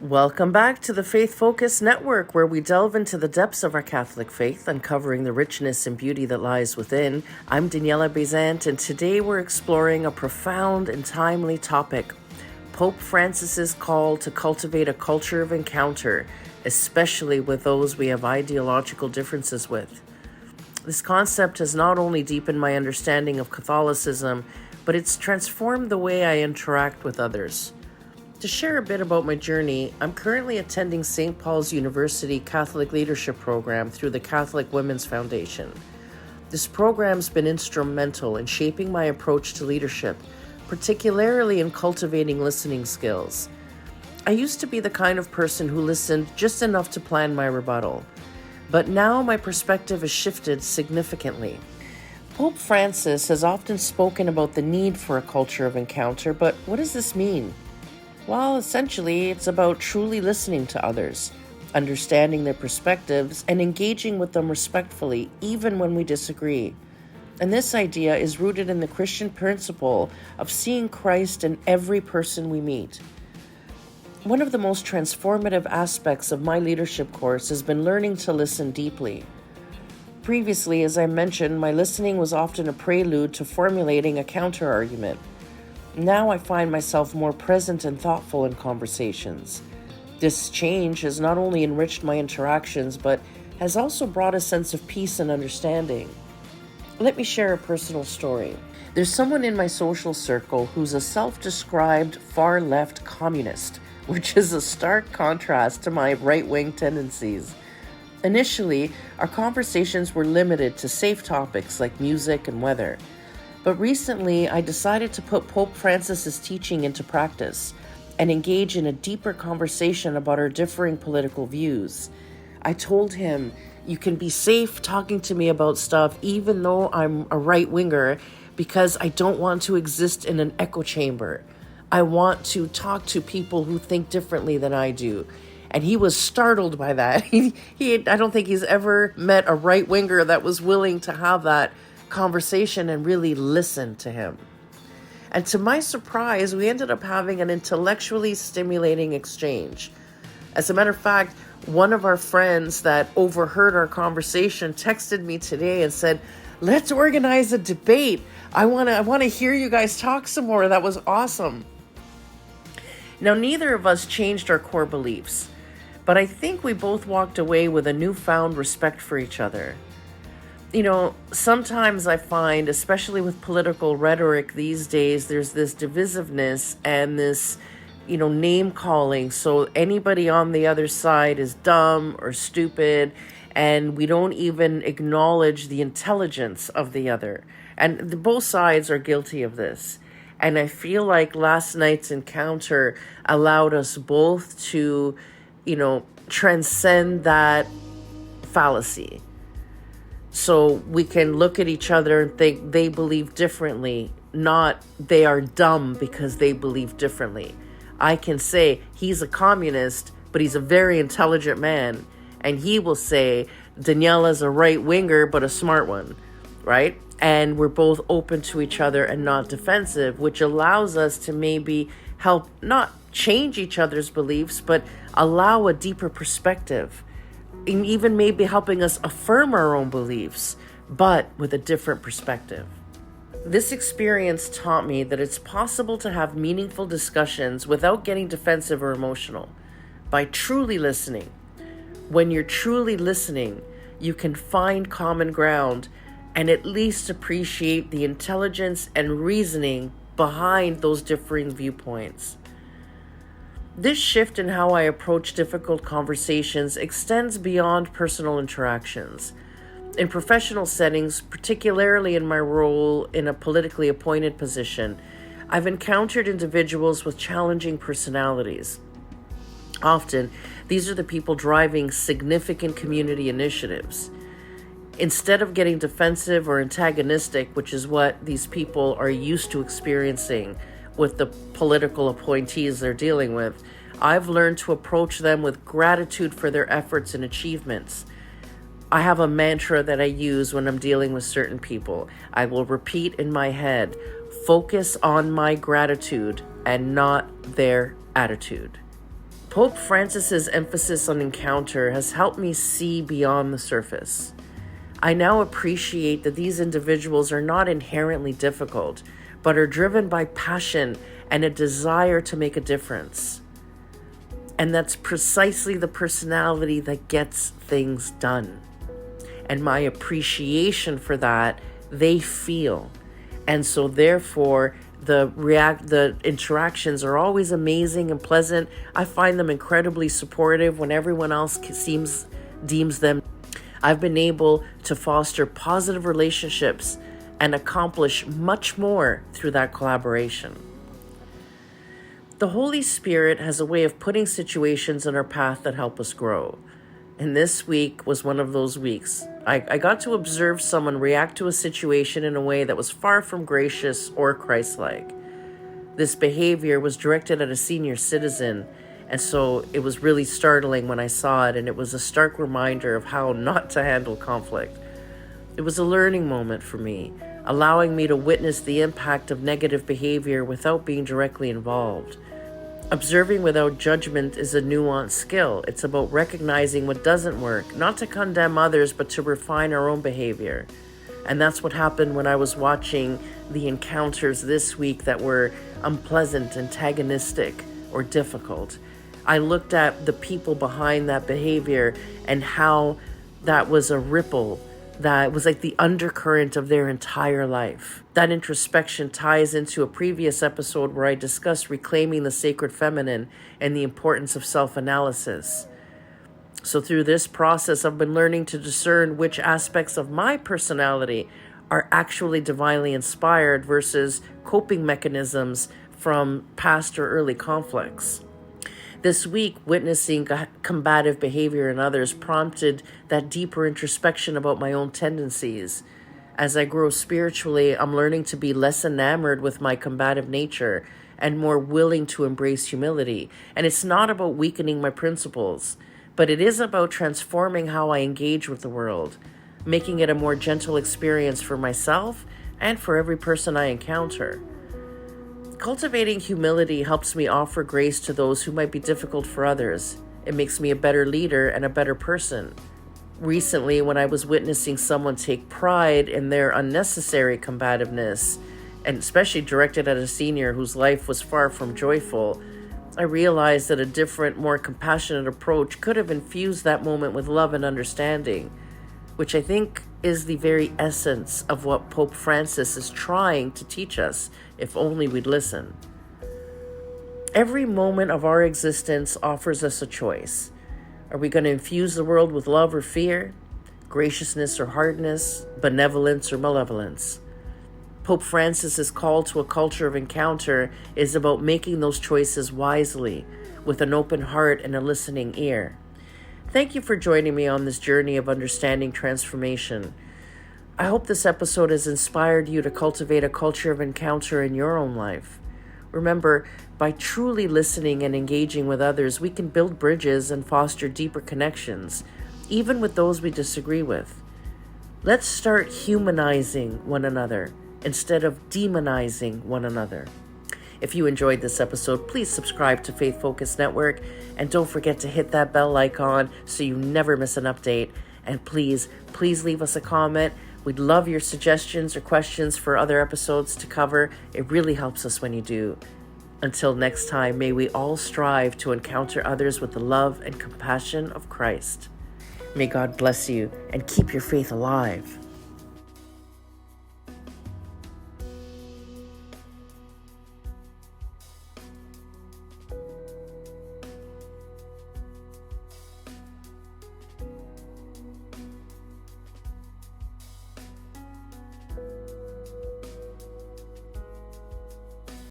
Welcome back to the Faith Focus Network, where we delve into the depths of our Catholic faith, uncovering the richness and beauty that lies within. I'm Daniela Bezant, and today we're exploring a profound and timely topic: Pope Francis's call to cultivate a culture of encounter, especially with those we have ideological differences with. This concept has not only deepened my understanding of Catholicism, but it's transformed the way I interact with others. To share a bit about my journey, I'm currently attending St. Paul's University Catholic Leadership Program through the Catholic Women's Foundation. This program's been instrumental in shaping my approach to leadership, particularly in cultivating listening skills. I used to be the kind of person who listened just enough to plan my rebuttal, but now my perspective has shifted significantly. Pope Francis has often spoken about the need for a culture of encounter, but what does this mean? Well, essentially, it's about truly listening to others, understanding their perspectives, and engaging with them respectfully, even when we disagree. And this idea is rooted in the Christian principle of seeing Christ in every person we meet. One of the most transformative aspects of my leadership course has been learning to listen deeply. Previously, as I mentioned, my listening was often a prelude to formulating a counter-argument. Now I find myself more present and thoughtful in conversations. This change has not only enriched my interactions, but has also brought a sense of peace and understanding. Let me share a personal story. There's someone in my social circle who's a self-described far-left communist, which is a stark contrast to my right-wing tendencies. Initially, our conversations were limited to safe topics like music and weather. But recently, I decided to put Pope Francis's teaching into practice and engage in a deeper conversation about our differing political views. I told him, you can be safe talking to me about stuff even though I'm a right-winger, because I don't want to exist in an echo chamber. I want to talk to people who think differently than I do. And he was startled by that. I don't think he's ever met a right-winger that was willing to have that conversation and really listen to him. And to my surprise, we ended up having an intellectually stimulating exchange. As a matter of fact, one of our friends that overheard our conversation texted me today and said, "Let's organize a debate. I want to hear you guys talk some more. That was awesome." Now, neither of us changed our core beliefs, but I think we both walked away with a newfound respect for each other. Sometimes I find, especially with political rhetoric these days, there's this divisiveness and this, name calling. So anybody on the other side is dumb or stupid, and we don't even acknowledge the intelligence of the other. And both sides are guilty of this. And I feel like last night's encounter allowed us both to, transcend that fallacy. So we can look at each other and think they believe differently, not they are dumb because they believe differently. I can say he's a communist, but he's a very intelligent man. And he will say Daniela's a right-winger, but a smart one, right? And we're both open to each other and not defensive, which allows us to maybe help not change each other's beliefs, but allow a deeper perspective. And even maybe helping us affirm our own beliefs, but with a different perspective. This experience taught me that it's possible to have meaningful discussions without getting defensive or emotional, by truly listening. When you're truly listening, you can find common ground and at least appreciate the intelligence and reasoning behind those differing viewpoints. This shift in how I approach difficult conversations extends beyond personal interactions. In professional settings, particularly in my role in a politically appointed position, I've encountered individuals with challenging personalities. Often, these are the people driving significant community initiatives. Instead of getting defensive or antagonistic, which is what these people are used to experiencing with the political appointees they're dealing with, I've learned to approach them with gratitude for their efforts and achievements. I have a mantra that I use when I'm dealing with certain people. I will repeat in my head, focus on my gratitude and not their attitude. Pope Francis's emphasis on encounter has helped me see beyond the surface. I now appreciate that these individuals are not inherently difficult, but are driven by passion and a desire to make a difference. And that's precisely the personality that gets things done. And my appreciation for that, they feel. And so therefore, the interactions are always amazing and pleasant. I find them incredibly supportive when everyone else deems them. I've been able to foster positive relationships and accomplish much more through that collaboration. The Holy Spirit has a way of putting situations in our path that help us grow. And this week was one of those weeks. I got to observe someone react to a situation in a way that was far from gracious or Christ-like. This behavior was directed at a senior citizen, and so it was really startling when I saw it, and it was a stark reminder of how not to handle conflict. It was a learning moment for me, allowing me to witness the impact of negative behavior without being directly involved. Observing without judgment is a nuanced skill. It's about recognizing what doesn't work, not to condemn others, but to refine our own behavior. And that's what happened when I was watching the encounters this week that were unpleasant, antagonistic, or difficult. I looked at the people behind that behavior and how that was a ripple that was like the undercurrent of their entire life. That introspection ties into a previous episode where I discussed reclaiming the sacred feminine and the importance of self-analysis. So through this process, I've been learning to discern which aspects of my personality are actually divinely inspired versus coping mechanisms from past or early conflicts. This week, witnessing combative behavior in others prompted that deeper introspection about my own tendencies. As I grow spiritually, I'm learning to be less enamored with my combative nature and more willing to embrace humility. And it's not about weakening my principles, but it is about transforming how I engage with the world, making it a more gentle experience for myself and for every person I encounter. Cultivating humility helps me offer grace to those who might be difficult for others. It makes me a better leader and a better person. Recently, when I was witnessing someone take pride in their unnecessary combativeness, and especially directed at a senior whose life was far from joyful, I realized that a different, more compassionate approach could have infused that moment with love and understanding, which I think is the very essence of what Pope Francis is trying to teach us, if only we'd listen. Every moment of our existence offers us a choice. Are we going to infuse the world with love or fear, graciousness or hardness, benevolence or malevolence? Pope Francis's call to a culture of encounter is about making those choices wisely, with an open heart and a listening ear. Thank you for joining me on this journey of understanding transformation. I hope this episode has inspired you to cultivate a culture of encounter in your own life. Remember, by truly listening and engaging with others, we can build bridges and foster deeper connections, even with those we disagree with. Let's start humanizing one another instead of demonizing one another. If you enjoyed this episode, please subscribe to Faith Focus Network, and don't forget to hit that bell icon so you never miss an update. And please leave us a comment. We'd love your suggestions or questions for other episodes to cover. It really helps us when you do. Until next time, may we all strive to encounter others with the love and compassion of Christ. May God bless you and keep your faith alive.